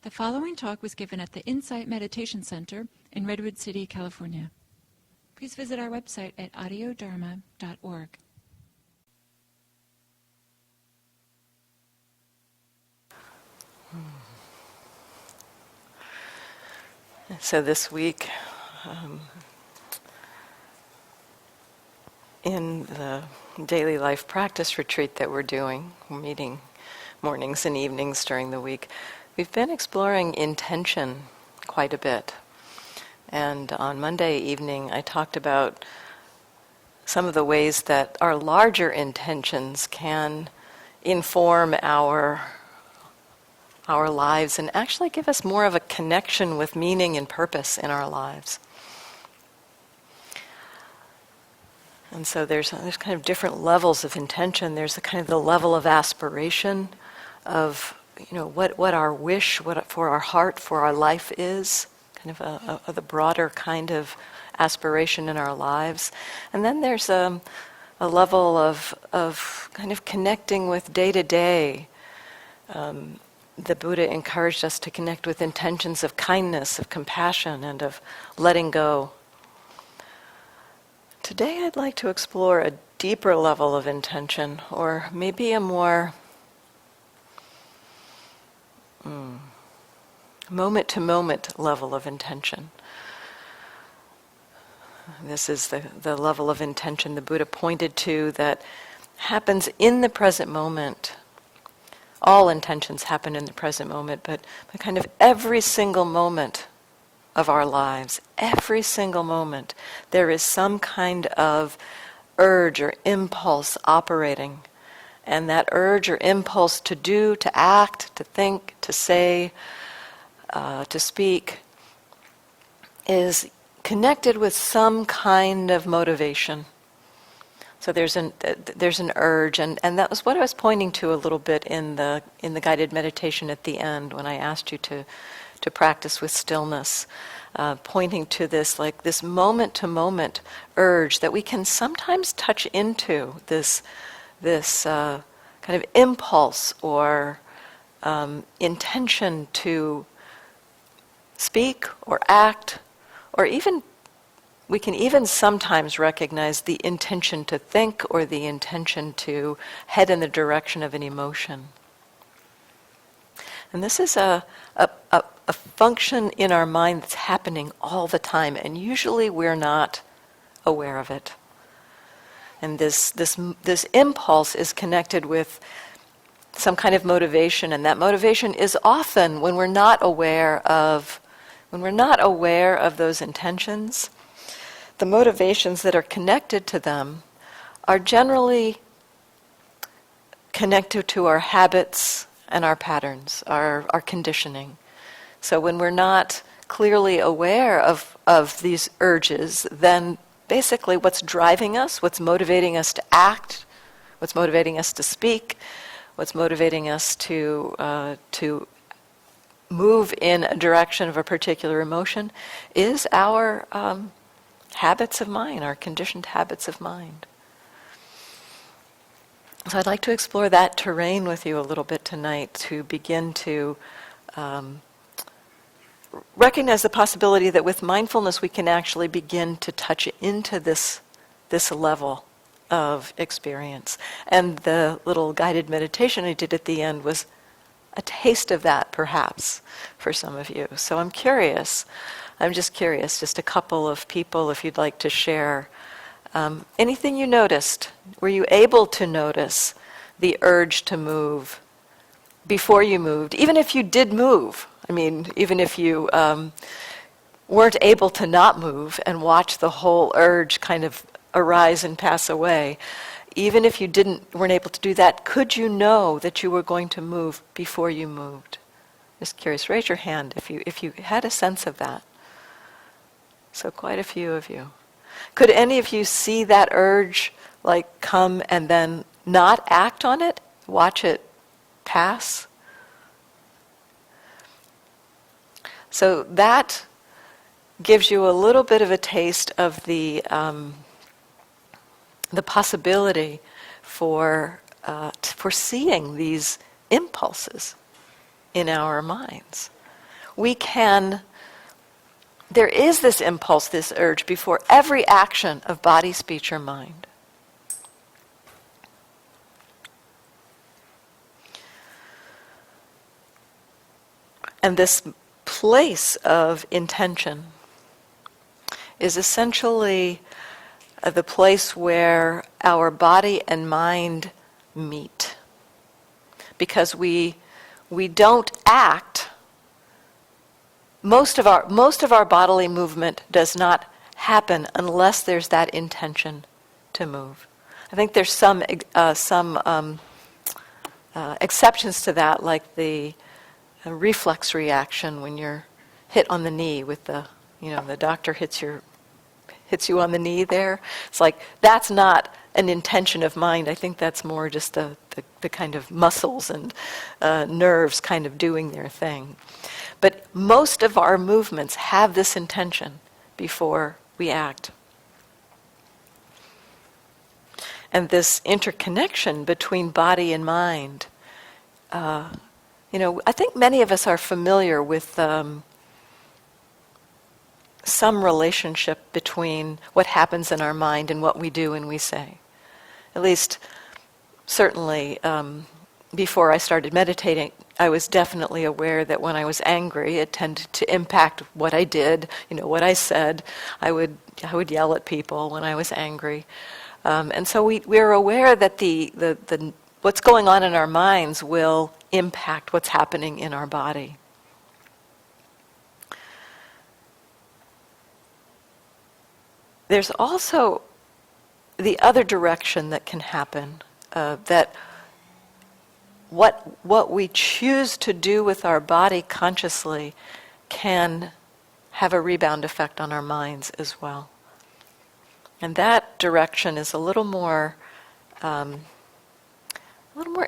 The following talk was given at the Insight Meditation Center in Redwood City, California. Please visit our website at audiodharma.org. So this week, in the daily life practice retreat that we're doing, we're meeting mornings and evenings during the week, we've been exploring intention quite a bit. And on Monday evening, I talked about some of the ways that our larger intentions can inform our lives and actually give us more of a connection with meaning and purpose in our lives. And so there's kind of different levels of intention. There's the level of aspiration of, what our wish, what for our heart, for our life is, kind of the broader kind of aspiration in our lives. And then there's a level of kind of connecting with day to day. The Buddha encouraged us to connect with intentions of kindness, of compassion, and of letting go. Today I'd like to explore a deeper level of intention, or maybe a more moment-to-moment level of intention. This is the level of intention the Buddha pointed to that happens in the present moment. All intentions happen in the present moment, but kind of every single moment of our lives, every single moment, there is some kind of urge or impulse operating. And that urge or impulse to do, to act, to think, to say, to speak, is connected with some kind of motivation. So there's an urge, and that was what I was pointing to a little bit in the guided meditation at the end when I asked you to practice with stillness, pointing to this moment-to-moment urge that we can sometimes touch into, this kind of impulse or intention to speak or act, or even we can even sometimes recognize the intention to think or the intention to head in the direction of an emotion. And this is a function in our mind that's happening all the time, and usually we're not aware of it. And this impulse is connected with some kind of motivation, and that motivation is often when we're not aware of those intentions. The motivations that are connected to them are generally connected to our habits and our patterns, our conditioning. So when we're not clearly aware of these urges, then basically what's driving us, what's motivating us to act, what's motivating us to speak, what's motivating us to move in a direction of a particular emotion is our habits of mind, our conditioned habits of mind. So I'd like to explore that terrain with you a little bit tonight to begin to recognize the possibility that with mindfulness we can actually begin to touch into this level of experience. And the little guided meditation I did at the end was a taste of that, perhaps, for some of you. So I'm just curious, just a couple of people, if you'd like to share. Anything you noticed? Were you able to notice the urge to move before you moved? Even if you did move, even if you weren't able to not move and watch the whole urge kind of arise and pass away, even if you weren't able to do that, could you know that you were going to move before you moved? Just curious. Raise your hand if you had a sense of that. So quite a few of you. Could any of you see that urge come and then not act on it? Watch it pass? So that gives you a little bit of a taste of the possibility for seeing these impulses in our minds. there is this impulse, this urge before every action of body, speech, or mind. And this place of intention is essentially the place where our body and mind meet. Because we don't act. Most of our bodily movement does not happen unless there's that intention to move. I think there's some exceptions to that, like the reflex reaction when you're hit on the knee with the doctor hits you on the knee there. It's like that's not an intention of mind. I think that's more just the kind of muscles and nerves kind of doing their thing. But most of our movements have this intention before we act. And this interconnection between body and mind, I think many of us are familiar with some relationship between what happens in our mind and what we do and we say. At least, certainly, before I started meditating, I was definitely aware that when I was angry, it tended to impact what I did, what I said. I would yell at people when I was angry. And so we're aware that the what's going on in our minds will impact what's happening in our body. There's also the other direction that can happen, that what we choose to do with our body consciously can have a rebound effect on our minds as well. And that direction is a little more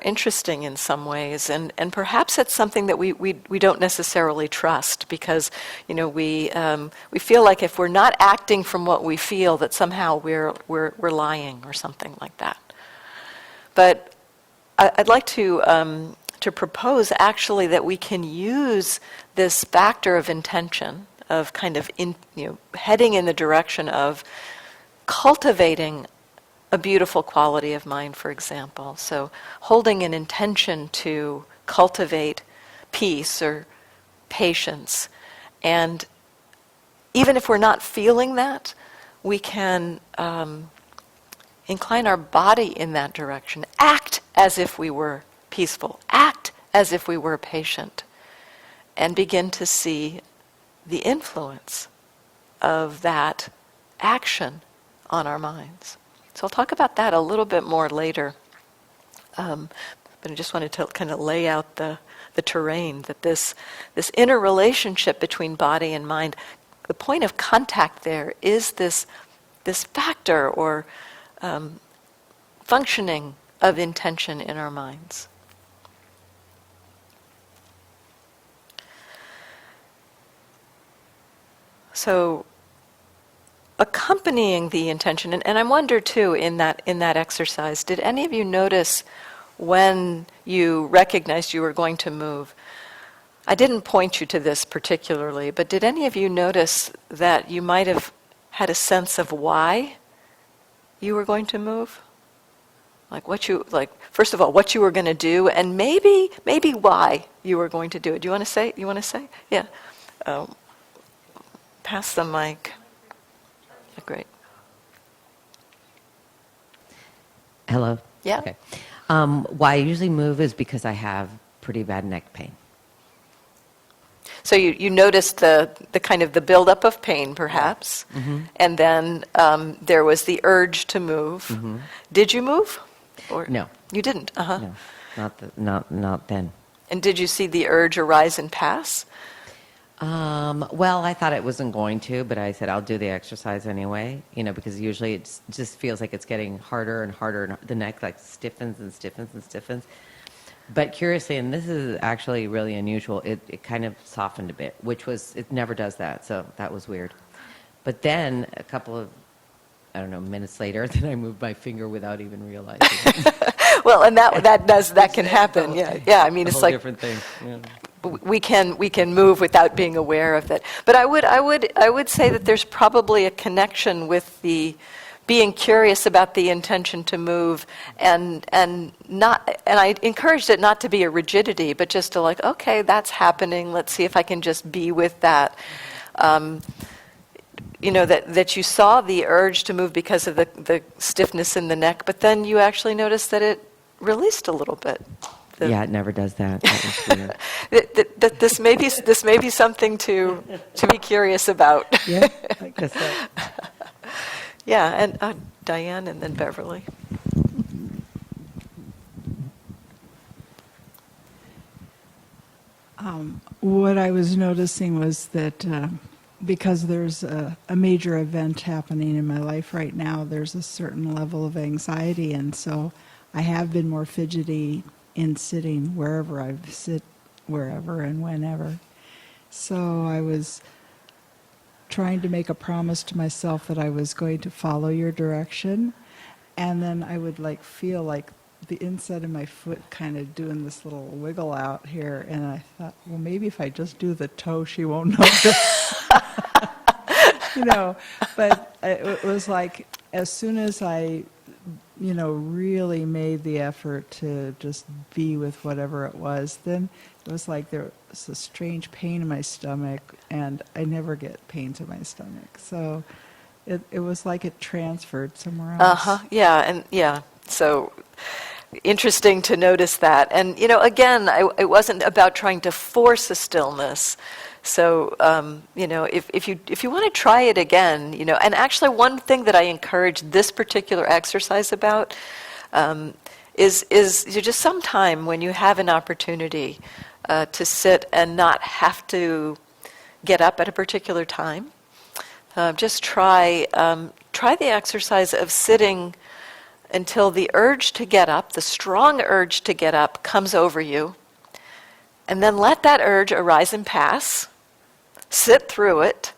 interesting in some ways, and perhaps it's something that we don't necessarily trust, because we feel like if we're not acting from what we feel, that somehow we're lying or something like that. But I'd like to propose actually that we can use this factor of intention, of kind of heading in the direction of cultivating a beautiful quality of mind, for example. So holding an intention to cultivate peace or patience. And even if we're not feeling that, we can incline our body in that direction. Act as if we were peaceful. Act as if we were patient. And begin to see the influence of that action on our minds. So I'll talk about that a little bit more later. But I just wanted to kind of lay out the terrain, that this inner relationship between body and mind, the point of contact there is this factor or functioning of intention in our minds. So accompanying the intention, and I wonder too in that exercise, did any of you notice when you recognized you were going to move? I didn't point you to this particularly, but did any of you notice that you might have had a sense of why you were going to move? First of all, what you were going to do, and maybe why you were going to do it. Do you want to say? Yeah. Pass the mic. Great. Hello? Yeah. Okay. Why I usually move is because I have pretty bad neck pain. So you noticed the kind of the buildup of pain, perhaps, and then there was the urge to move. Mm-hmm. Did you move? Or no. You didn't? Uh-huh. No, not then. And did you see the urge arise and pass? Well, I thought it wasn't going to, but I said I'll do the exercise anyway, because usually it just feels like it's getting harder and harder, and the neck stiffens and stiffens and stiffens. But curiously, and this is actually really unusual, it kind of softened a bit, it never does that, so that was weird. But then a couple of, minutes later, then I moved my finger without even realizing it. Well, and that can happen. Yeah. I mean, it's like different thing. Yeah. we can move without being aware of it. But I would say that there's probably a connection with the being curious about the intention to move, and I encouraged it not to be a rigidity, but just to like, okay, that's happening. Let's see if I can just be with that. That you saw the urge to move because of the stiffness in the neck, but then you actually noticed that it released a little bit. Yeah, it never does that. That was weird. This may be something to be curious about. Yeah, I guess so. Yeah, and Diane and then Beverly. What I was noticing was that because there's a major event happening in my life right now, there's a certain level of anxiety, and so I have been more fidgety in sitting wherever I sit, wherever and whenever. So I was trying to make a promise to myself that I was going to follow your direction, and then I would feel like the inside of my foot kind of doing this little wiggle out here, and I thought, well, maybe if I just do the toe, she won't notice. But it was like as soon as I really made the effort to just be with whatever it was, then it was like there was a strange pain in my stomach, and I never get pains in my stomach. So it was like it transferred somewhere else. Yeah. So interesting to notice that. And, again, it wasn't about trying to force a stillness. So, if you want to try it again, and actually one thing that I encourage this particular exercise about is you just sometime when you have an opportunity to sit and not have to get up at a particular time, just try the exercise of sitting until the urge to get up, the strong urge to get up, comes over you, and then let that urge arise and pass. Sit through it.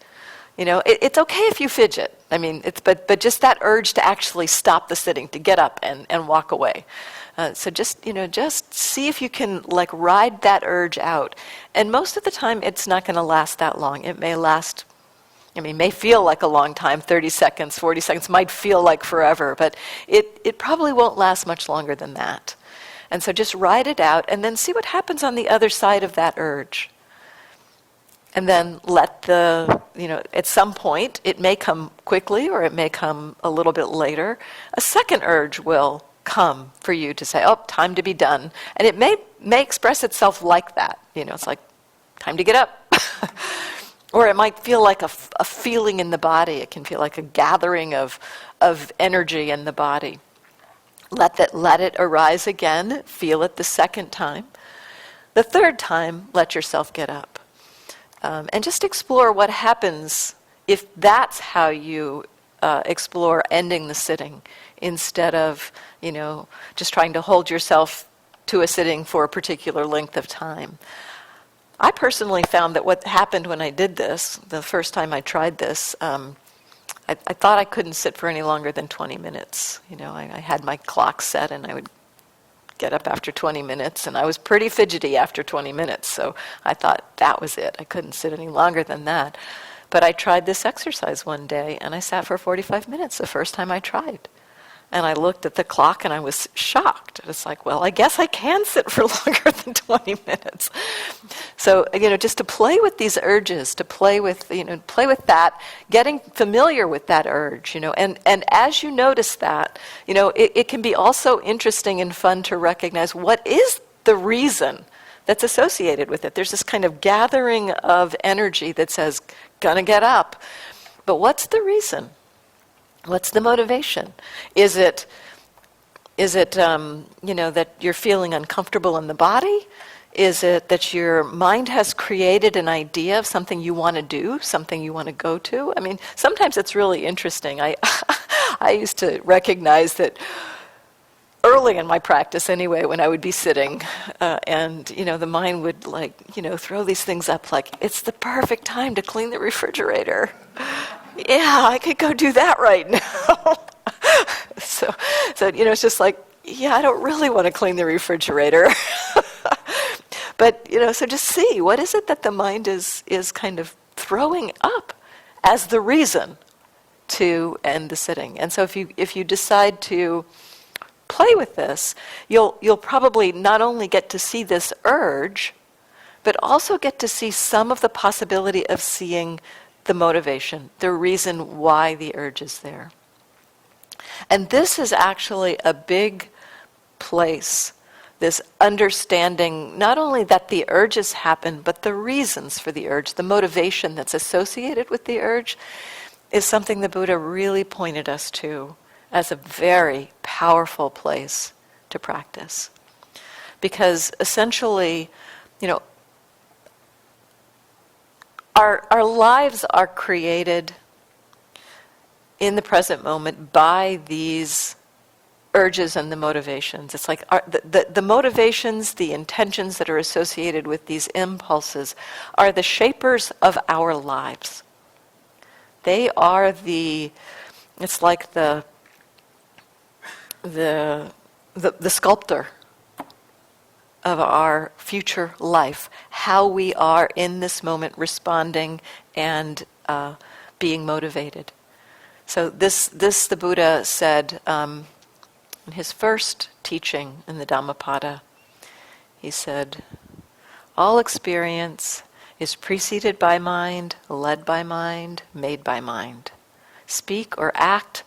It's okay if you fidget. I mean, but just that urge to actually stop the sitting, to get up and walk away. So just see if you can ride that urge out. And most of the time, it's not going to last that long. It may feel like a long time, 30 seconds, 40 seconds, might feel like forever, but it probably won't last much longer than that. And so just ride it out and then see what happens on the other side of that urge. And then let at some point, it may come quickly or it may come a little bit later, a second urge will come for you to say, oh, time to be done. And it may express itself like that. It's like, time to get up. Or it might feel like a feeling in the body. It can feel like a gathering of energy in the body. Let it arise again. Feel it the second time. The third time, let yourself get up. And just explore what happens if that's how you explore ending the sitting, instead of, just trying to hold yourself to a sitting for a particular length of time. I personally found that what happened when I did this, the first time I tried this, I thought I couldn't sit for any longer than 20 minutes. I had my clock set and I would get up after 20 minutes, and I was pretty fidgety after 20 minutes, so I thought that was it. I couldn't sit any longer than that. But I tried this exercise one day, and I sat for 45 minutes the first time I tried. And I looked at the clock, and I was shocked. It's like, well, I guess I can sit for longer than 20 minutes. So, just to play with these urges, to play with that, getting familiar with that urge, and as you notice that, it can be also interesting and fun to recognize what is the reason that's associated with it. There's this kind of gathering of energy that says, gonna get up. But what's the reason? What's the motivation? Is it that you're feeling uncomfortable in the body? Is it that your mind has created an idea of something you want to do, something you want to go to? I mean, sometimes it's really interesting. I used to recognize that early in my practice anyway, when I would be sitting and, the mind would throw these things up like, it's the perfect time to clean the refrigerator. Yeah, I could go do that right now. So it's just like, yeah, I don't really want to clean the refrigerator. But, so just see, what is it that the mind is kind of throwing up as the reason to end the sitting? And so if you decide to play with this, you'll probably not only get to see this urge, but also get to see some of the possibility of seeing the motivation, the reason why the urge is there. And this is actually a big place, this understanding not only that the urges happen, but the reasons for the urge, the motivation that's associated with the urge, is something the Buddha really pointed us to as a very powerful place to practice. Because essentially, our lives are created in the present moment by these urges and the motivations. It's like the motivations, the intentions that are associated with these impulses are the shapers of our lives. They are it's like the sculptor of our future life, how we are in this moment responding and being motivated. So this the Buddha said in his first teaching in the Dhammapada. He said, all experience is preceded by mind, led by mind, made by mind. Speak or act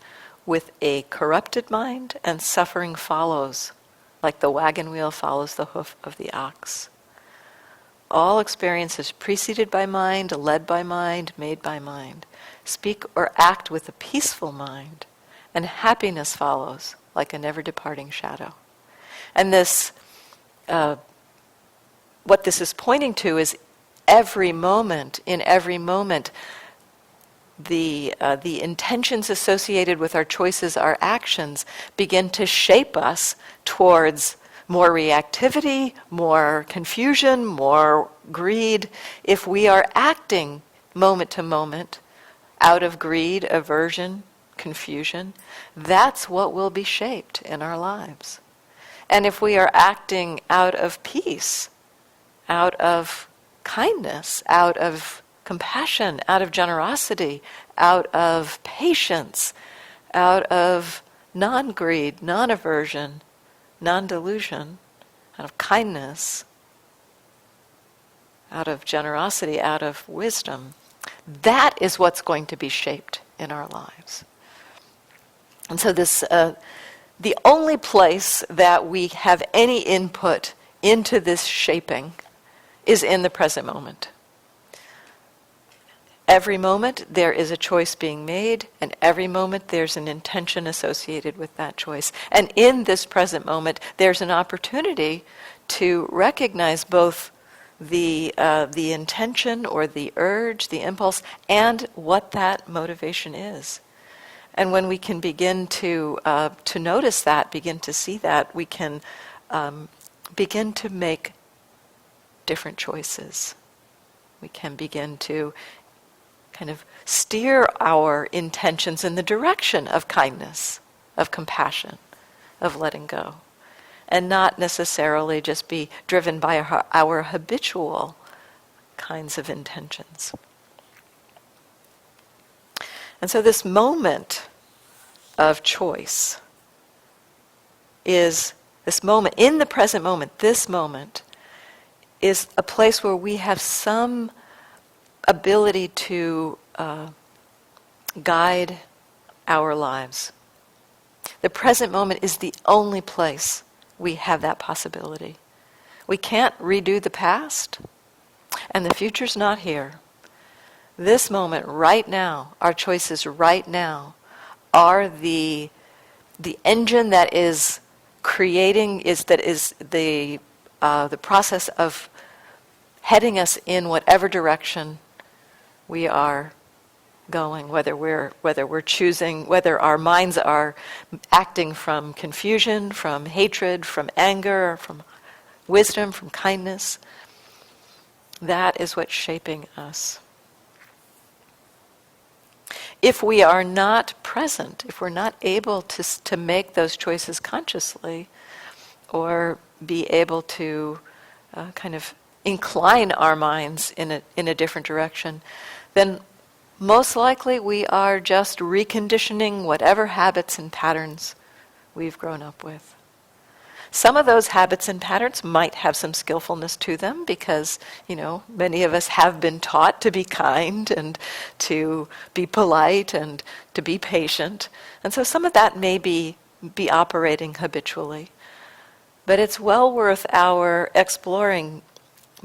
with a corrupted mind, and suffering follows, like the wagon wheel follows the hoof of the ox. All experience is preceded by mind, led by mind, made by mind. Speak or act with a peaceful mind, and happiness follows, like a never-departing shadow. And this, what this is pointing to is every moment, in every moment, the intentions associated with our choices, our actions, begin to shape us towards more reactivity, more confusion, more greed. If we are acting moment to moment out of greed, aversion, confusion, that's what will be shaped in our lives. And if we are acting out of peace, out of kindness, out of compassion, out of generosity, out of patience, out of non-greed, non-aversion, non-delusion, out of kindness, out of generosity, out of wisdom, that is what's going to be shaped in our lives. And so this, the only place that we have any input into this shaping is in the present moment. Every moment there is a choice being made, and every moment there's an intention associated with that choice. And in this present moment, there's an opportunity to recognize both the intention or the urge, the impulse, and what that motivation is. And when we can begin to notice that, begin to see that, we can begin to make different choices. We can begin to kind of steer our intentions in the direction of kindness, of compassion, of letting go, and not necessarily just be driven by our habitual kinds of intentions. And so this moment of choice is this moment, in the present moment, this moment is a place where we have some ability to guide our lives. The present moment is the only place we have that possibility. We can't redo the past, and the future's not here. This moment, right now, our choices right now, are the engine that is creating, is the process of heading us in whatever direction we are going, whether we're choosing, whether our minds are acting from confusion, from hatred, from anger, from wisdom, from kindness. That is what's shaping us. If we are not present, if we're not able to make those choices consciously, or be able to kind of incline our minds in a different direction, then most likely we are just reconditioning whatever habits and patterns we've grown up with. Some of those habits and patterns might have some skillfulness to them because, many of us have been taught to be kind and to be polite and to be patient. And so some of that may be operating habitually. But it's well worth our exploring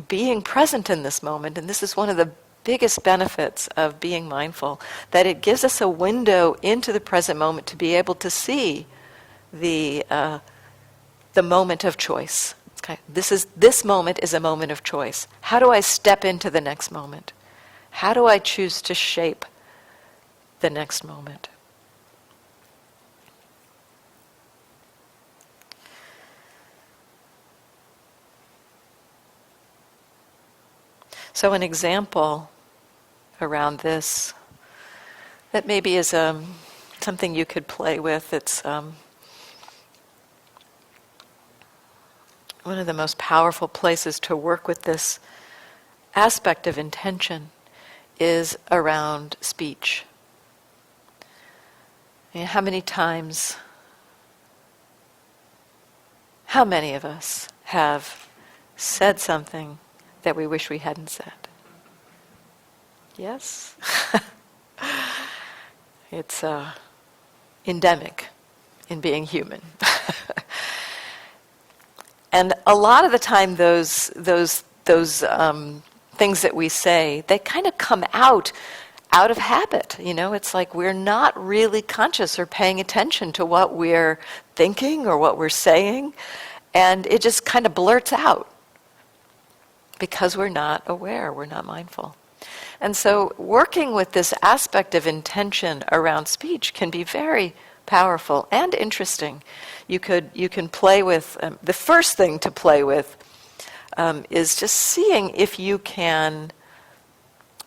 being present in this moment. And this is one of the biggest benefits of being mindful, that it gives us a window into the present moment to be able to see the moment of choice. Okay. This moment is a moment of choice. How do I step into the next moment? How do I choose to shape the next moment? So an example around this that maybe is something you could play with. It's one of the most powerful places to work with this aspect of intention is around speech. How many of us have said something that we wish we hadn't said? Yes? It's endemic in being human. And a lot of the time those things that we say, they kind of come out of habit. It's like we're not really conscious or paying attention to what we're thinking or what we're saying, and it just kind of blurts out because we're not aware, we're not mindful. And so working with this aspect of intention around speech can be very powerful and interesting. You can play with, the first thing to play with is just seeing if you can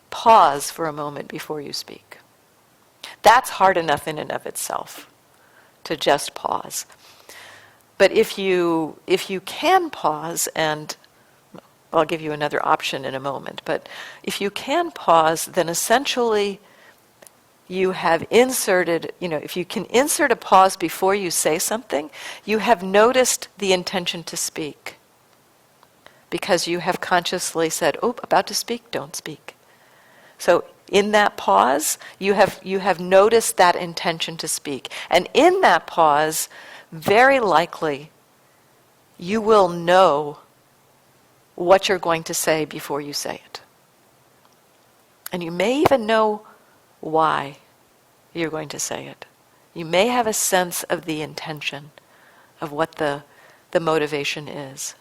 pause for a moment before you speak. That's hard enough in and of itself, to just pause. But if you can pause, and I'll give you another option in a moment, but if you can pause, then essentially you have inserted, if you can insert a pause before you say something, you have noticed the intention to speak. Because you have consciously said, oh, about to speak, don't speak. So in that pause, you have noticed that intention to speak. And in that pause, very likely, you will know what you're going to say before you say it. And you may even know why you're going to say it. You may have a sense of the intention of what the motivation is.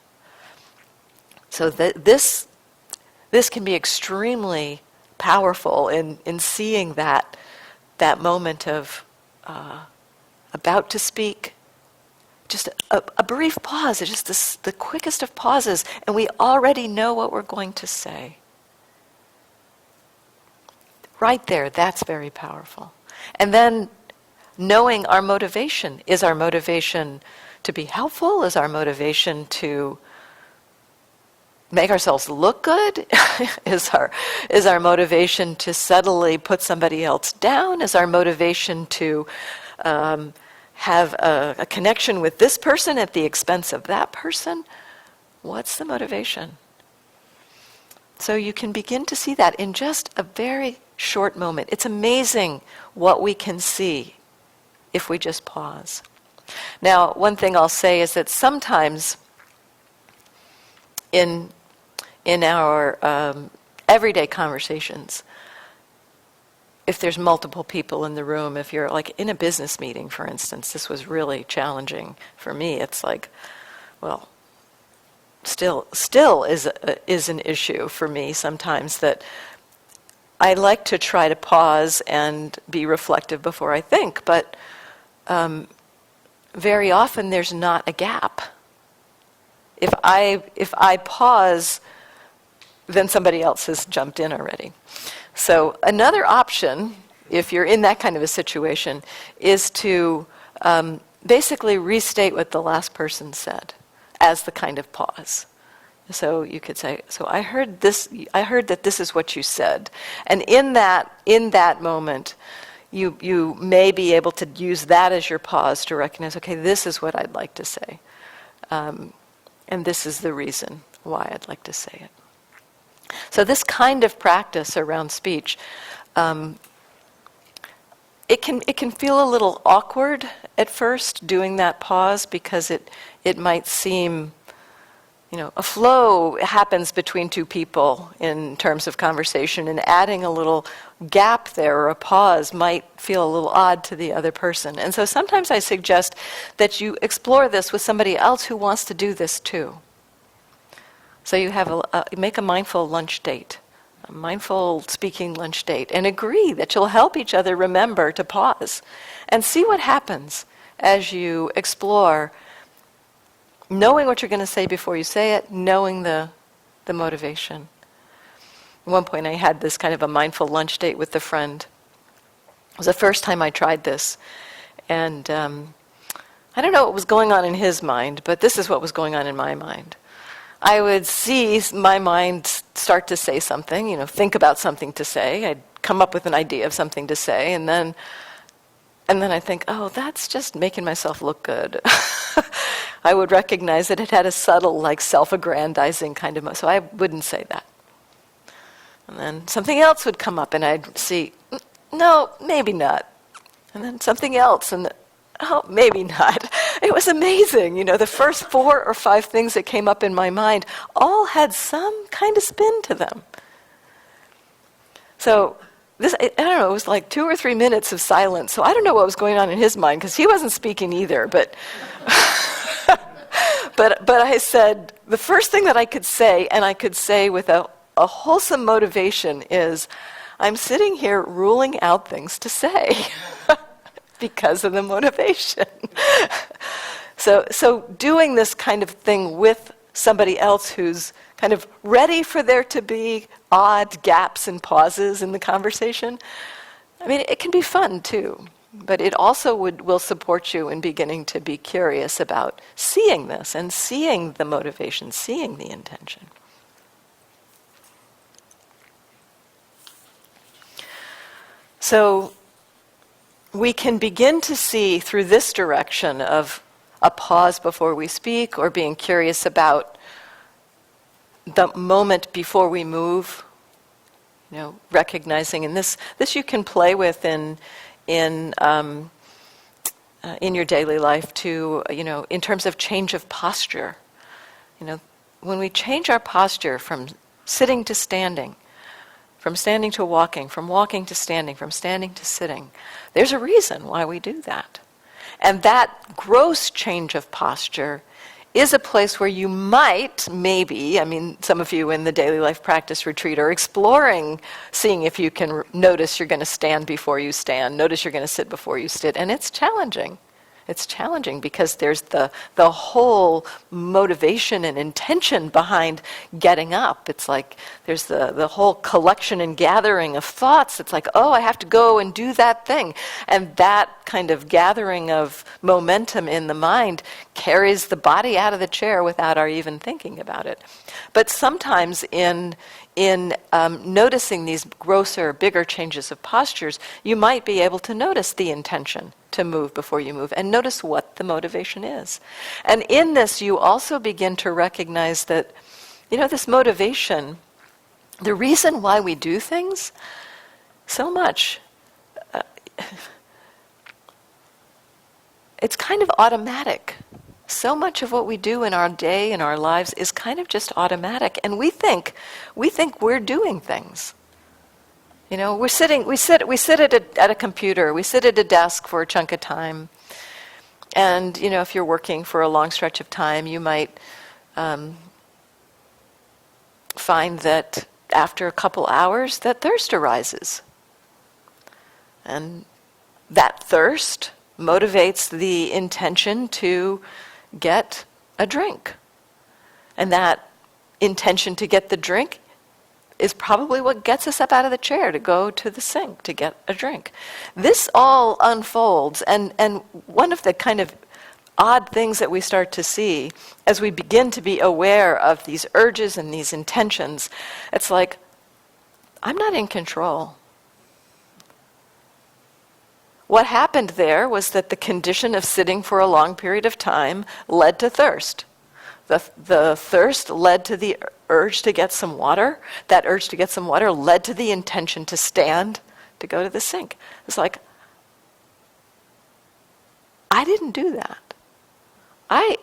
So this can be extremely powerful in seeing that moment of about to speak, just a brief pause, it's just the quickest of pauses, and we already know what we're going to say. Right there, that's very powerful. And then knowing our motivation. Is our motivation to be helpful? Is our motivation to make ourselves look good? Is our motivation to subtly put somebody else down? Is our motivation to have a connection with this person at the expense of that person? What's the motivation? So you can begin to see that in just a very short moment. It's amazing what we can see if we just pause. Now, one thing I'll say is that sometimes in our everyday conversations, if there's multiple people in the room, if you're like in a business meeting, for instance, this was really challenging for me. It's like, well, still is an issue for me sometimes, that I like to try to pause and be reflective before I think, but very often there's not a gap. If I pause, then somebody else has jumped in already. So another option, if you're in that kind of a situation, is to basically restate what the last person said as the kind of pause. So you could say, so I heard that this is what you said. And in that moment, you may be able to use that as your pause to recognize, okay, this is what I'd like to say. And this is the reason why I'd like to say it. So this kind of practice around speech, it can feel a little awkward at first, doing that pause, because it might seem, a flow happens between two people in terms of conversation, and adding a little gap there or a pause might feel a little odd to the other person. And so sometimes I suggest that you explore this with somebody else who wants to do this too. So you have make a mindful lunch date, a mindful speaking lunch date, and agree that you'll help each other remember to pause and see what happens as you explore, knowing what you're going to say before you say it, knowing the motivation. At one point I had this kind of a mindful lunch date with a friend. It was the first time I tried this. And I don't know what was going on in his mind, but this is what was going on in my mind. I would see my mind start to say something, think about something to say. I'd come up with an idea of something to say, and then I think, oh, that's just making myself look good. I would recognize that it had a subtle, self-aggrandizing kind of, so I wouldn't say that. And then something else would come up, and I'd see, no, maybe not. And then something else, and oh, maybe not. It was amazing. The first 4 or 5 things that came up in my mind all had some kind of spin to them. So this, I don't know, it was like 2 or 3 minutes of silence. So I don't know what was going on in his mind, because he wasn't speaking either. But but I said, the first thing that I could say, and I could say with a wholesome motivation, is, I'm sitting here ruling out things to say. Because of the motivation. So doing this kind of thing with somebody else who's kind of ready for there to be odd gaps and pauses in the conversation, it can be fun too. But it also will support you in beginning to be curious about seeing this and seeing the motivation, seeing the intention. So we can begin to see through this direction of a pause before we speak, or being curious about the moment before we move, recognizing, and this you can play with in your daily life too, in terms of change of posture. When we change our posture from sitting to standing, from standing to walking, from walking to standing, from standing to sitting, there's a reason why we do that. And that gross change of posture is a place where you might, maybe, some of you in the Daily Life Practice Retreat are exploring, seeing if you can notice you're going to stand before you stand, notice you're going to sit before you sit, and it's challenging. It's challenging because there's the whole motivation and intention behind getting up. It's like there's the whole collection and gathering of thoughts. It's like, oh, I have to go and do that thing. And that kind of gathering of momentum in the mind carries the body out of the chair without our even thinking about it. But sometimes in noticing these grosser, bigger changes of postures, you might be able to notice the intention to move before you move, and notice what the motivation is. And in this, you also begin to recognize that, this motivation, the reason why we do things so much, it's kind of automatic. So much of what we do in our day, in our lives, is kind of just automatic, and we think we're doing things. We sit at a computer, we sit at a desk for a chunk of time, and if you're working for a long stretch of time, you might find that after a couple hours, that thirst arises, and that thirst motivates the intention to get a drink. And that intention to get the drink is probably what gets us up out of the chair to go to the sink to get a drink. This all unfolds, and one of the kind of odd things that we start to see as we begin to be aware of these urges and these intentions. It's like, I'm not in control. What happened there was that the condition of sitting for a long period of time led to thirst. The thirst led to the urge to get some water. That urge to get some water led to the intention to stand, to go to the sink. It's like, I didn't do that. I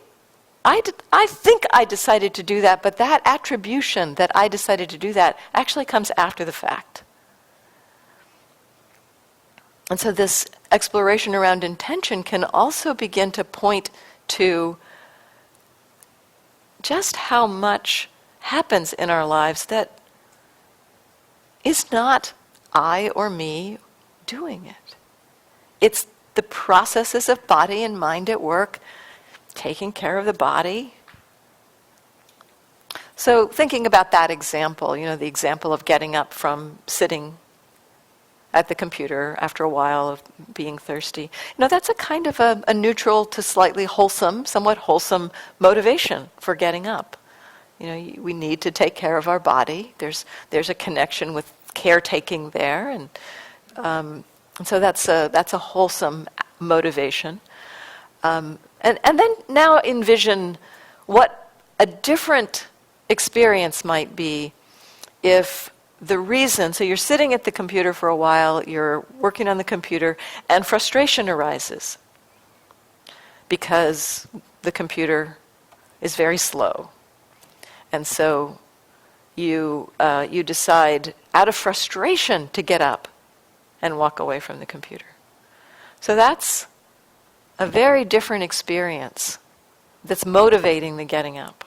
think I decided to do that, but that attribution that I decided to do that actually comes after the fact. And so this exploration around intention can also begin to point to just how much happens in our lives that is not I or me doing it. It's the processes of body and mind at work, taking care of the body. So thinking about that example, the example of getting up from sitting at the computer after a while of being thirsty. That's a kind of a neutral to slightly wholesome, somewhat wholesome motivation for getting up. We need to take care of our body. There's a connection with caretaking there, and so that's a wholesome motivation. And then now envision what a different experience might be if the reason, so you're sitting at the computer for a while, you're working on the computer, and frustration arises because the computer is very slow. And so you decide out of frustration to get up and walk away from the computer. So that's a very different experience that's motivating the getting up.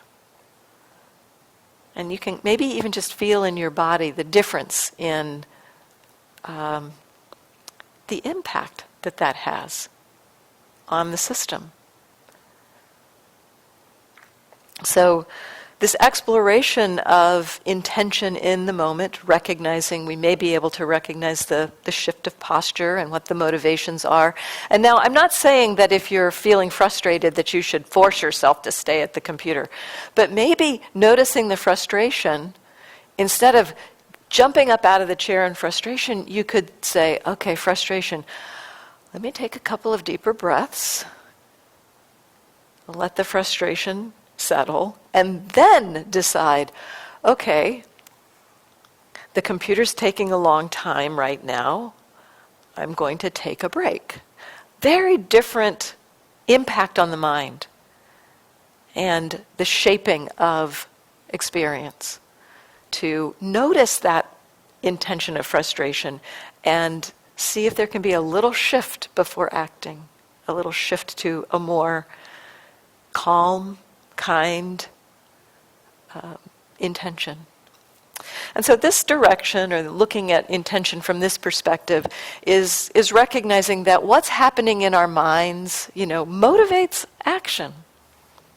And you can maybe even just feel in your body the difference in the impact that has on the system. So this exploration of intention in the moment, recognizing we may be able to recognize the shift of posture and what the motivations are. And now I'm not saying that if you're feeling frustrated that you should force yourself to stay at the computer, but maybe noticing the frustration, instead of jumping up out of the chair in frustration, you could say, okay, frustration, let me take a couple of deeper breaths, let the frustration settle, and then decide, okay, the computer's taking a long time right now, I'm going to take a break. Very different impact on the mind and the shaping of experience. To notice that intention of frustration and see if there can be a little shift before acting, a little shift to a more calm, kind intention. And so this direction, or looking at intention from this perspective, is recognizing that what's happening in our minds, motivates action.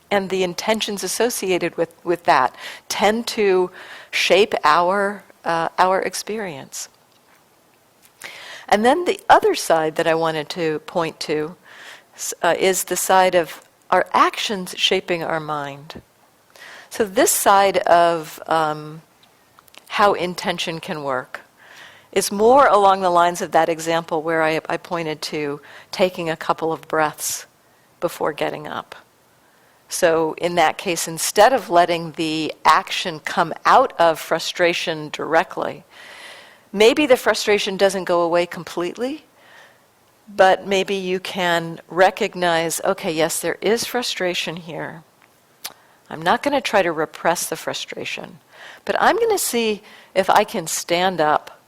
And the intentions associated with that tend to shape our experience. And then the other side that I wanted to point to is the side of our actions shaping our mind. So this side of how intention can work is more along the lines of that example where I pointed to taking a couple of breaths before getting up. So in that case, instead of letting the action come out of frustration directly, maybe the frustration doesn't go away completely, but maybe you can recognize, okay, yes, there is frustration here. I'm not going to try to repress the frustration, but I'm going to see if I can stand up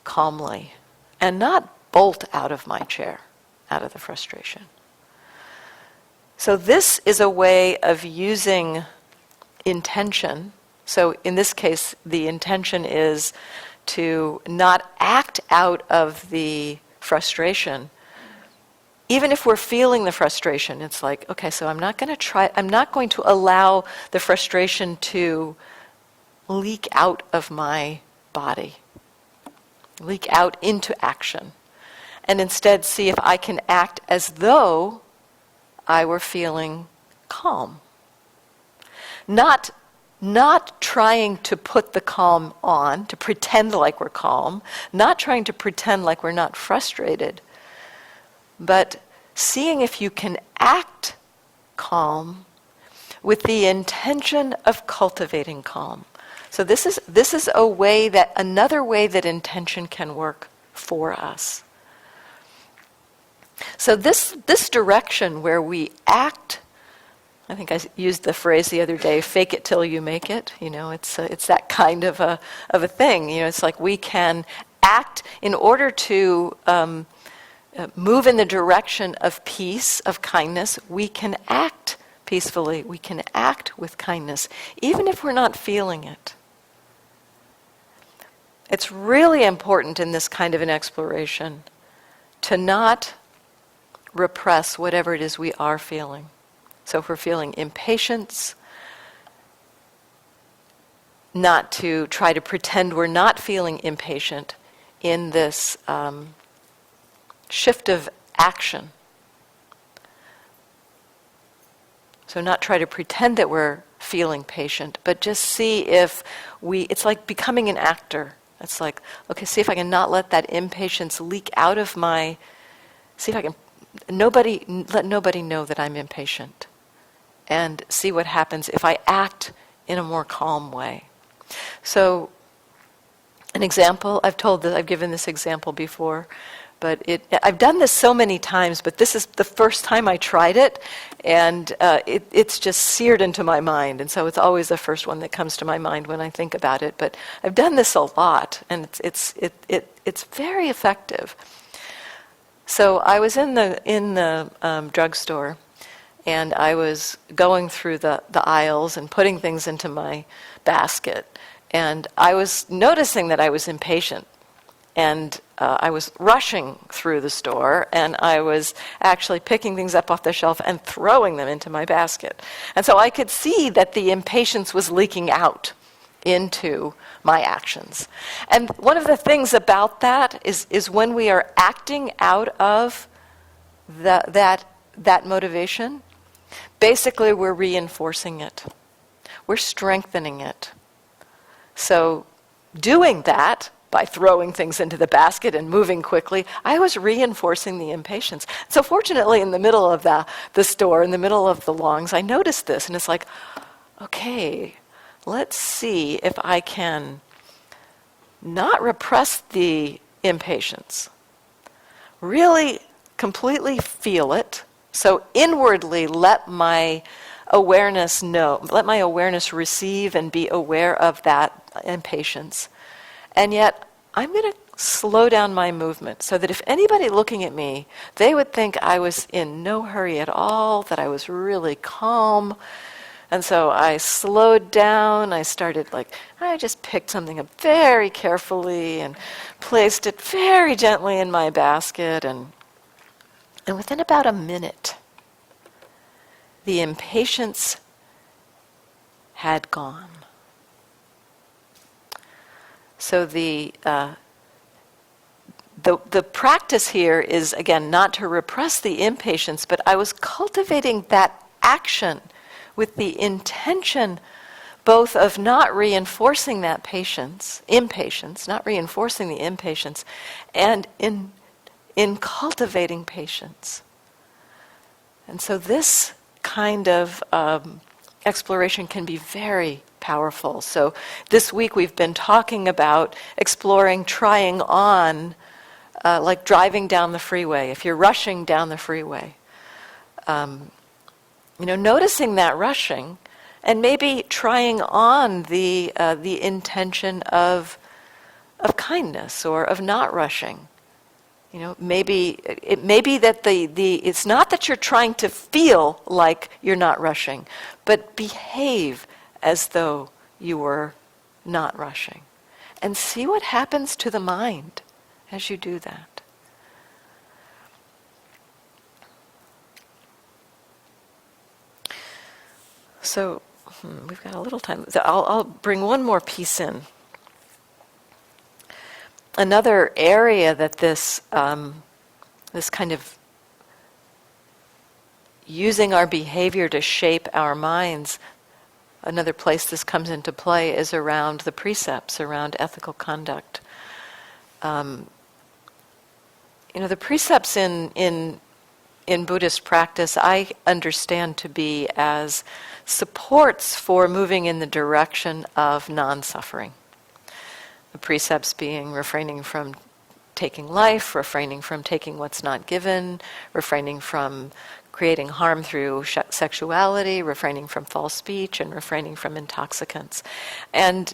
calmly and not bolt out of my chair, out of the frustration. So this is a way of using intention. So in this case, the intention is to not act out of the frustration. Even if we're feeling the frustration, it's like, okay, so I'm not going to allow the frustration to leak out of my body, leak out into action, and instead see if I can act as though I were feeling calm. Not trying to put the calm on, to pretend like we're calm, not trying to pretend like we're not frustrated, but seeing if you can act calm with the intention of cultivating calm. So this is another way that intention can work for us. So this direction where we act, I think I used the phrase the other day, fake it till you make it. It's that kind of a thing. It's like we can act in order to move in the direction of peace, of kindness. We can act peacefully. We can act with kindness, even if we're not feeling it. It's really important in this kind of an exploration to not repress whatever it is we are feeling. So if we're feeling impatience, not to try to pretend we're not feeling impatient in this shift of action. So not try to pretend that we're feeling patient, but just see if it's like becoming an actor. It's like, okay, see if I can not let that impatience leak out of see if I can let nobody know that I'm impatient. And see what happens if I act in a more calm way. So, an example, I've given this example before, but I've done this so many times, but this is the first time I tried it, and it's just seared into my mind, and so it's always the first one that comes to my mind when I think about it. But I've done this a lot, and it's very effective. So I was in the drugstore, and I was going through the aisles and putting things into my basket, and I was noticing that I was impatient. And I was rushing through the store, and I was actually picking things up off the shelf and throwing them into my basket. And so I could see that the impatience was leaking out into my actions. And one of the things about that is when we are acting out of that motivation, basically we're reinforcing it. We're strengthening it. So doing that, by throwing things into the basket and moving quickly, I was reinforcing the impatience. So fortunately, in the middle of the store, in the middle of the longs, I noticed this, and it's like, okay, let's see if I can not repress the impatience, really completely feel it, so inwardly let my awareness receive and be aware of that impatience. And yet, I'm going to slow down my movement so that if anybody looking at me, they would think I was in no hurry at all, that I was really calm. And so I slowed down. I just picked something up very carefully and placed it very gently in my basket. And within about a minute, the impatience had gone. So the practice here is, again, not to repress the impatience, but I was cultivating that action with the intention both of not reinforcing that impatience, not reinforcing the impatience, and in cultivating patience. And so this kind of exploration can be very powerful. So this week we've been talking about exploring, trying on, like driving down the freeway. If you're rushing down the freeway, noticing that rushing, and maybe trying on the intention of kindness or of not rushing. Maybe it may be that it's not that you're trying to feel like you're not rushing, but behave as though you were not rushing. And see what happens to the mind as you do that. So, we've got a little time. I'll bring one more piece in. Another area that this kind of using our behavior to shape our minds, another place this comes into play is around the precepts, around ethical conduct. The precepts in Buddhist practice I understand to be as supports for moving in the direction of non-suffering. The precepts being refraining from taking life, refraining from taking what's not given, refraining from creating harm through sexuality, refraining from false speech, and refraining from intoxicants. And,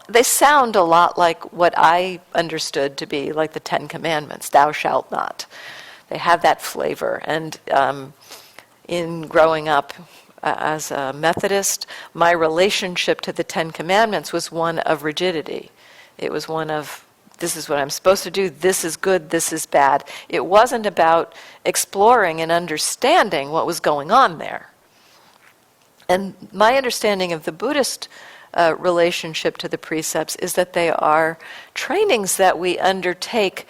they sound a lot like what I understood to be like the Ten Commandments, thou shalt not. They have that flavor. And in growing up as a Methodist, my relationship to the Ten Commandments was one of rigidity. It was one of, this is what I'm supposed to do, this is good, this is bad. It wasn't about exploring and understanding what was going on there. And my understanding of the Buddhist relationship to the precepts is that they are trainings that we undertake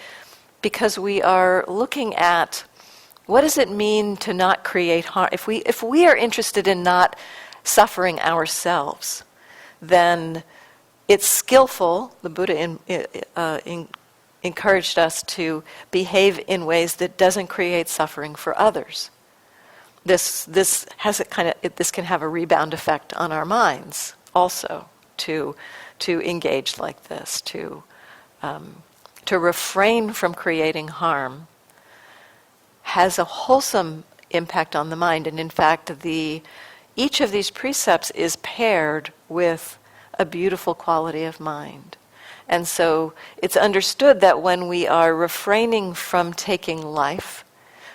because we are looking at what does it mean to not create harm. If we are interested in not suffering ourselves, then it's skillful. The Buddha encouraged us to behave in ways that doesn't create suffering for others. This can have a rebound effect on our minds also to engage like this, to refrain from creating harm has a wholesome impact on the mind. And in fact, each of these precepts is paired with a beautiful quality of mind. And so it's understood that when we are refraining from taking life,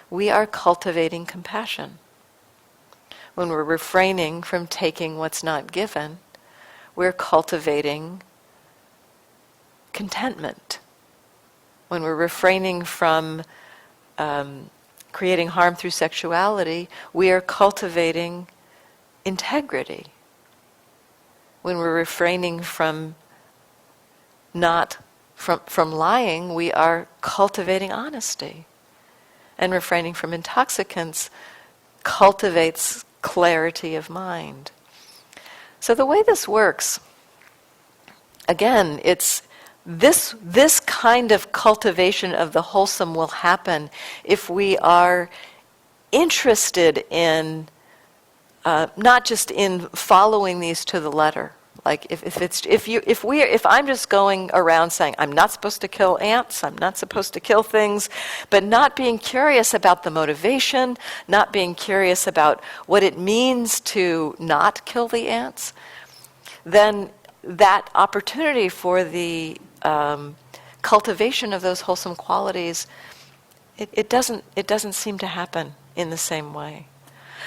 we are cultivating compassion. When we're refraining from taking what's not given, we're cultivating contentment. When we're refraining from creating harm through sexuality, we are cultivating integrity. When we're refraining from lying, we are cultivating honesty. And refraining from intoxicants cultivates clarity of mind. So the way this works, again, it's this kind of cultivation of the wholesome will happen if we are interested in not just in following these to the letter. Like if I'm just going around saying I'm not supposed to kill ants, I'm not supposed to kill things, but not being curious about the motivation, not being curious about what it means to not kill the ants, then that opportunity for the cultivation of those wholesome qualities, it doesn't seem to happen in the same way.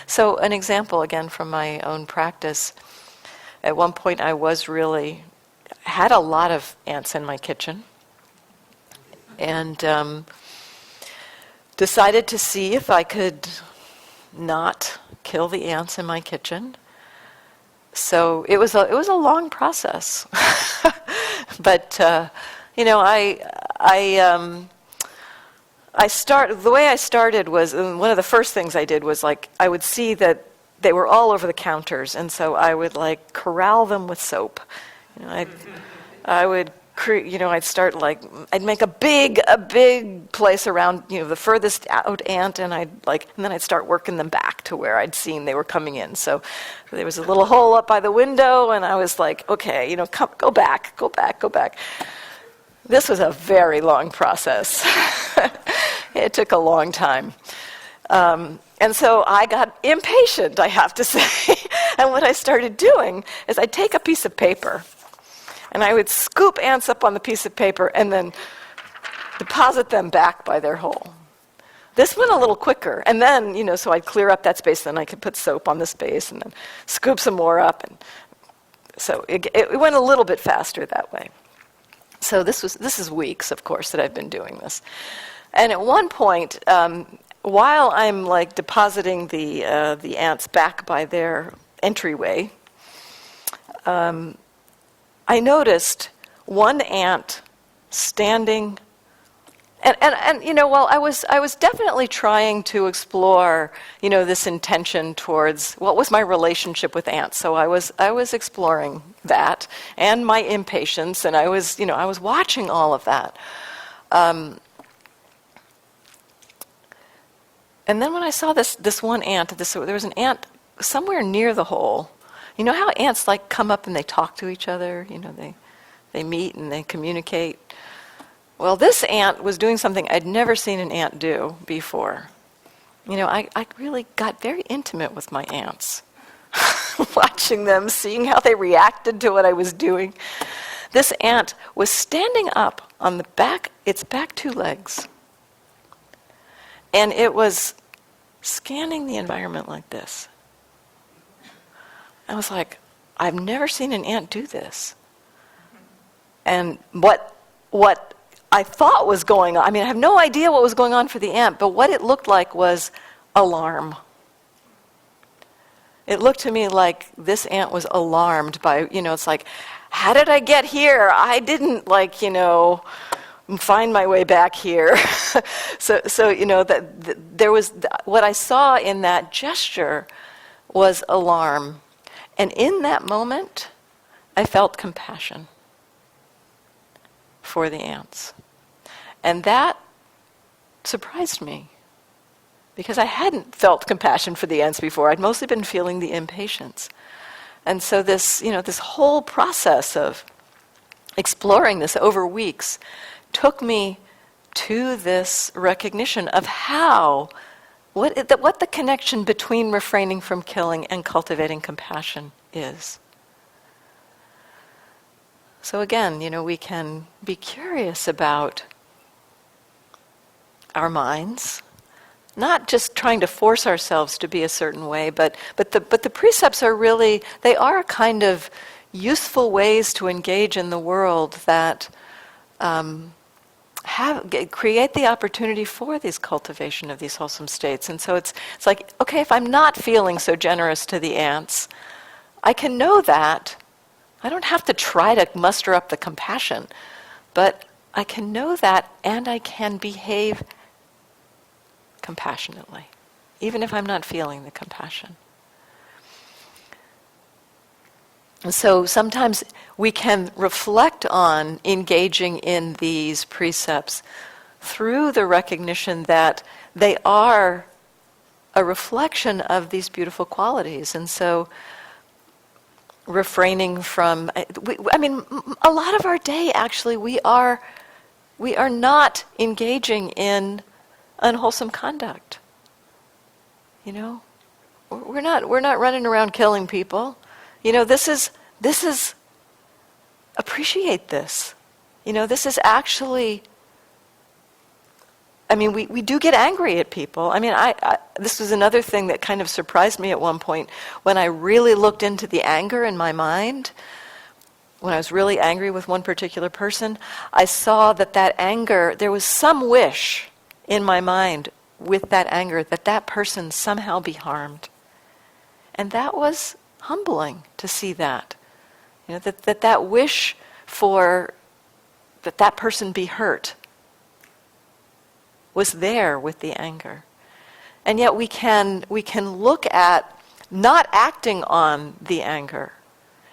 So an example again from my own practice. At one point I had a lot of ants in my kitchen and decided to see if I could not kill the ants in my kitchen. So it was a long process. But the way I started was, one of the first things I did was I would see that they were all over the counters, and so I would corral them with soap. I'd make a big place around the furthest out ant, and and then I'd start working them back to where I'd seen they were coming in. So there was a little hole up by the window, and I was like, okay, go back. This was a very long process. It took a long time. And so I got impatient, I have to say. And what I started doing is I'd take a piece of paper, and I would scoop ants up on the piece of paper and then deposit them back by their hole. This went a little quicker. And then, so I'd clear up that space, then I could put soap on the space and then scoop some more up. And so it went a little bit faster that way. So this is weeks, of course, that I've been doing this. And at one point, while I'm depositing the ants back by their entryway, I noticed one ant standing well, I was definitely trying to explore, this intention towards what was my relationship with ants. So I was exploring that and my impatience, and I was watching all of that. And then when I saw this one ant, there was an ant somewhere near the hole. You know how ants like come up and they talk to each other? They meet and they communicate. Well, this ant was doing something I'd never seen an ant do before. I really got very intimate with my ants, watching them, seeing how they reacted to what I was doing. This ant was standing up on its back two legs, and it was scanning the environment like this. I was like, I've never seen an ant do this. And what I thought was going on, I have no idea what was going on for the ant, but what it looked like was alarm. It looked to me like this ant was alarmed by, it's like, how did I get here? I didn't find my way back here. so there was, what I saw in that gesture was alarm. And in that moment, I felt compassion for the ants. And that surprised me, because I hadn't felt compassion for the ants before. I'd mostly been feeling the impatience. And so this whole process of exploring this over weeks took me to this recognition of what the connection between refraining from killing and cultivating compassion is. So again, we can be curious about our minds, not just trying to force ourselves to be a certain way, but the precepts are really, they are kind of useful ways to engage in the world that create the opportunity for these cultivation of these wholesome states. And so it's like, okay, if I'm not feeling so generous to the ants, I can know that. I don't have to try to muster up the compassion, but I can know that, and I can behave compassionately, even if I'm not feeling the compassion. And so sometimes we can reflect on engaging in these precepts through the recognition that they are a reflection of these beautiful qualities. And so refraining from, a lot of our day actually we are not engaging in unwholesome conduct. We're not running around killing people. This is appreciate this. This is actually, we do get angry at people. This was another thing that kind of surprised me at one point when I really looked into the anger in my mind. When I was really angry with one particular person, I saw that anger, there was some wish in my mind with that anger that person somehow be harmed. And that was humbling to see that. That wish for that person be hurt was there with the anger. And yet we can look at not acting on the anger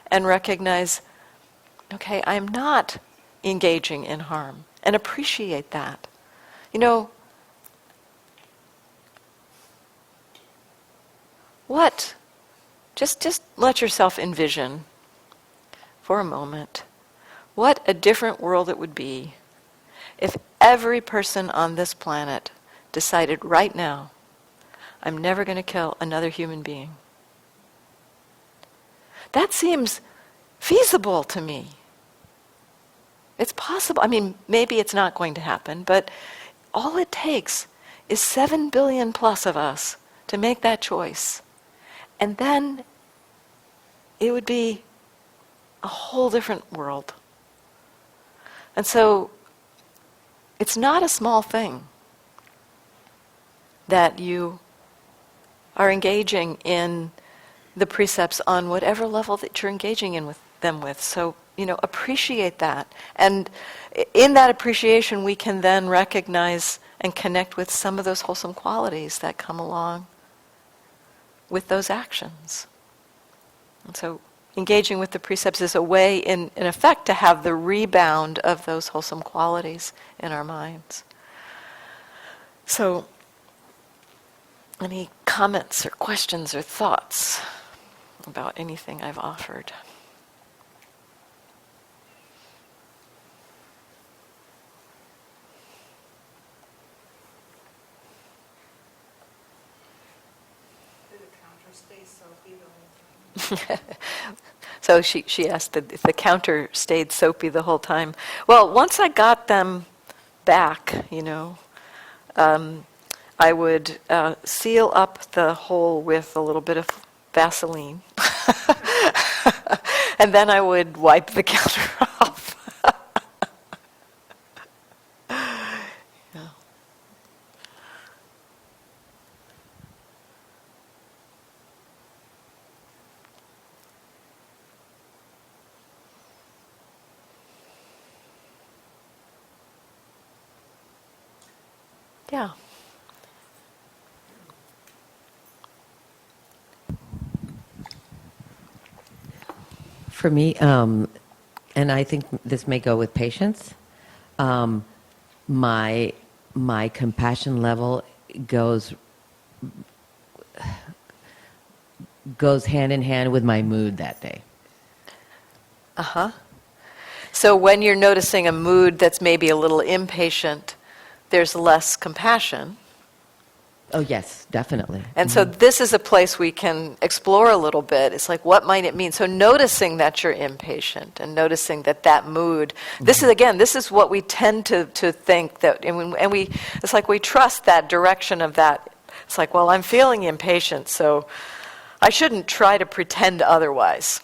and recognize, okay, I'm not engaging in harm, and appreciate that. Just let yourself envision for a moment what a different world it would be if every person on this planet decided right now, I'm never going to kill another human being. That seems feasible to me. It's possible. Maybe it's not going to happen, but all it takes is 7 billion plus of us to make that choice. And then it would be a whole different world. And so it's not a small thing that you are engaging in the precepts on whatever level that you're engaging in with them with. So, appreciate that. And in that appreciation, we can then recognize and connect with some of those wholesome qualities that come along with those actions. And so engaging with the precepts is a way, in effect, to have the rebound of those wholesome qualities in our minds. So, any comments or questions or thoughts about anything I've offered? So she asked if the counter stayed soapy the whole time. Well, once I got them back, I would seal up the hole with a little bit of Vaseline. And then I would wipe the counter off. Yeah. Yeah. For me, and I think this may go with patience, my compassion level goes hand in hand with my mood that day. Uh-huh. So when you're noticing a mood that's maybe a little impatient, there's less compassion. Oh, yes, definitely. And so this is a place we can explore a little bit. It's like, what might it mean? So noticing that you're impatient and noticing that mood, this is what we tend to think that, and it's like we trust that direction of that. It's like, well, I'm feeling impatient, so I shouldn't try to pretend otherwise.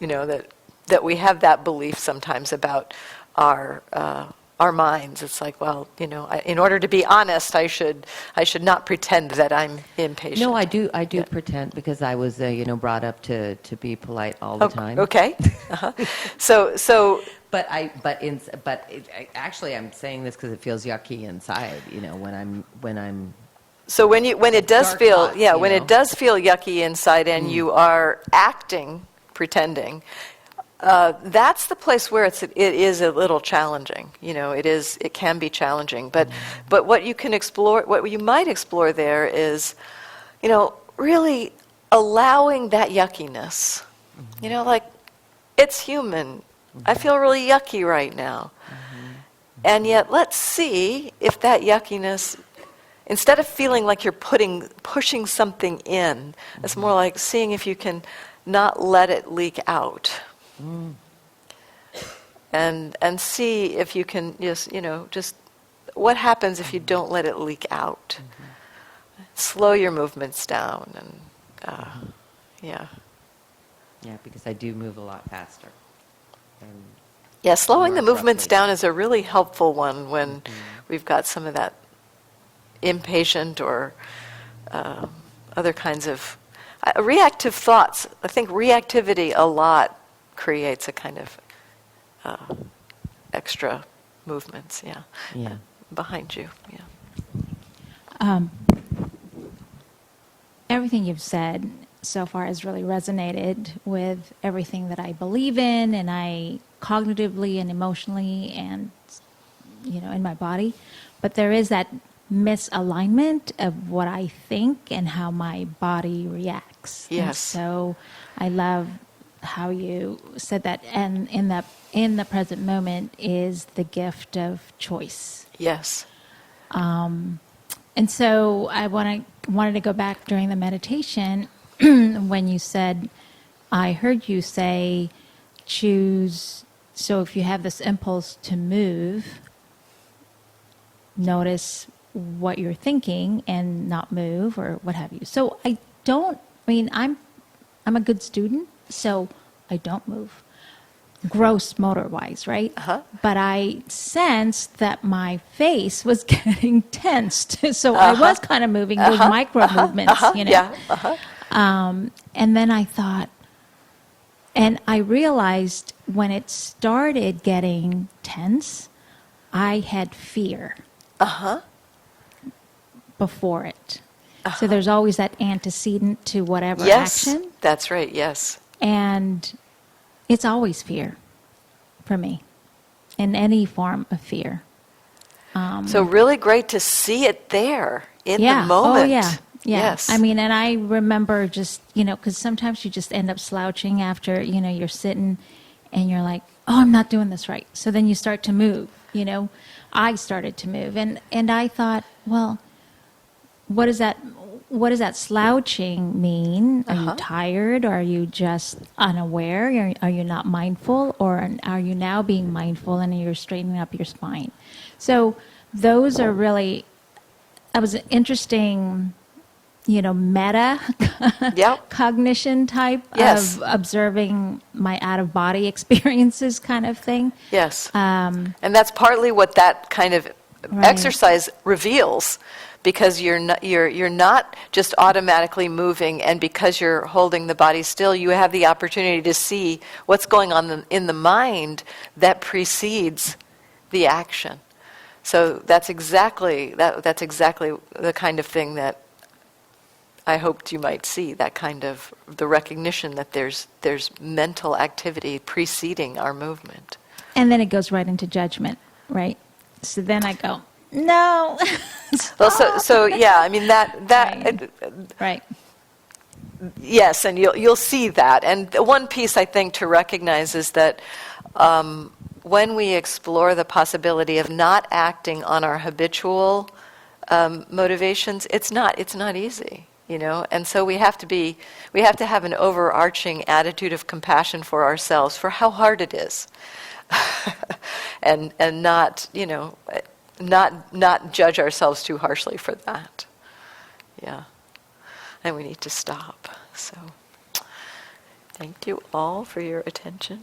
That we have that belief sometimes about our minds. It's like, well, in order to be honest, I should not pretend that I'm impatient. No, I do pretend, because I was brought up to be polite all the time. Okay. Uh-huh. So Actually, I'm saying this because it feels yucky inside. When I'm. So when it does Dark feel thoughts, when it does feel yucky inside and you are acting, pretending. That's the place where it is a little challenging. It can be challenging. But what you might explore there is, really allowing that yuckiness. Like, it's human. I feel really yucky right now. And yet, let's see if that yuckiness, instead of feeling like you're pushing something in, it's more like seeing if you can not let it leak out. And see if you can just what happens if you don't let it leak out. Slow your movements down, and yeah, because I do move a lot faster. Slowing the more movements abruptly. down is a really helpful one when we've got some of that impatient or other kinds of reactive thoughts. I think reactivity a lot creates a kind of extra movements, behind you, Everything you've said so far has really resonated with everything that I believe in, and I cognitively and emotionally and in my body. But there is that misalignment of what I think and how my body reacts. Yes. And so I love how you said that, and in the present moment is the gift of choice. Yes. And so I wanted to go back during the meditation when you said, I heard you say, choose. So if you have this impulse to move, notice what you're thinking and not move or what have you. So I'm a good student, so I don't move. Gross motor-wise, right? Uh-huh. But I sensed that my face was getting tensed, so I was kind of moving those micro movements, Yeah. Uh-huh. And then I thought, and I realized when it started getting tense, I had fear before it. So there's always that antecedent to whatever Yes, action. that's right, yes. And it's always fear for me, in any form of fear. So really great to see it there in Yeah. the moment. Oh, yeah. Yeah. Yes. I mean, and I remember just, because sometimes you just end up slouching after, you're sitting and you're like, oh, I'm not doing this right. So then you start to move, I started to move. And I thought, well, what does that slouching mean? Are you tired? Or are you just unaware? Are you not mindful? Or are you now being mindful and you're straightening up your spine? So those are really, that was an interesting, meta Yep. cognition type Yes. of observing my out-of-body experiences kind of thing. Yes. And that's partly what that kind of Right. exercise reveals, because you're not just automatically moving, and because you're holding the body still, you have the opportunity to see what's going on in the mind that precedes the action. So that's exactly the kind of thing that I hoped you might see, that kind of the recognition that there's mental activity preceding our movement. And then it goes right into judgment, right? So then I go, no. Well, so yeah, I mean that Right. yes, and you'll see that. And the one piece I think to recognize is that when we explore the possibility of not acting on our habitual motivations, it's not easy, And so we have to have an overarching attitude of compassion for ourselves for how hard it is, and not not judge ourselves too harshly for that. Yeah, and we need to stop. So, thank you all for your attention.